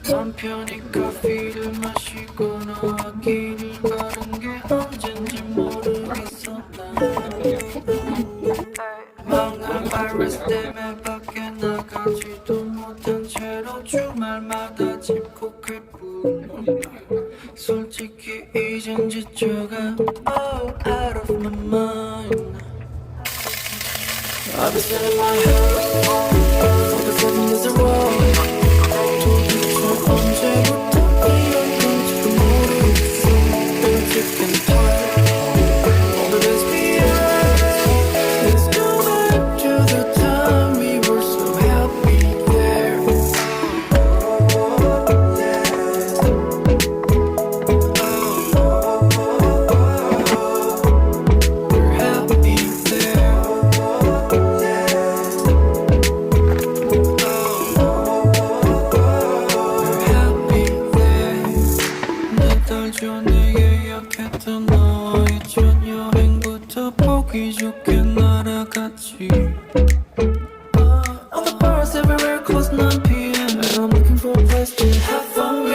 남편이 커피를 마시고 너와 길을 걸은 게 언젠지 모르겠어. 망한 바이러스 때문에 밖에 나가지도 못한 채로 주말마다 집콕할 뿐. 솔직히 이젠 지쳐가 out of my mind. I've been setting my head for the 7 years in a row. 도대체 언제부터 이런 건지도 모르겠어. Been sick and tired. All the lesbians. Let's go back to the time we were so happy there. We're happy there. 몇달 전에 예약했던 너와의 첫 여행부터 보기 좋게 날아갔지.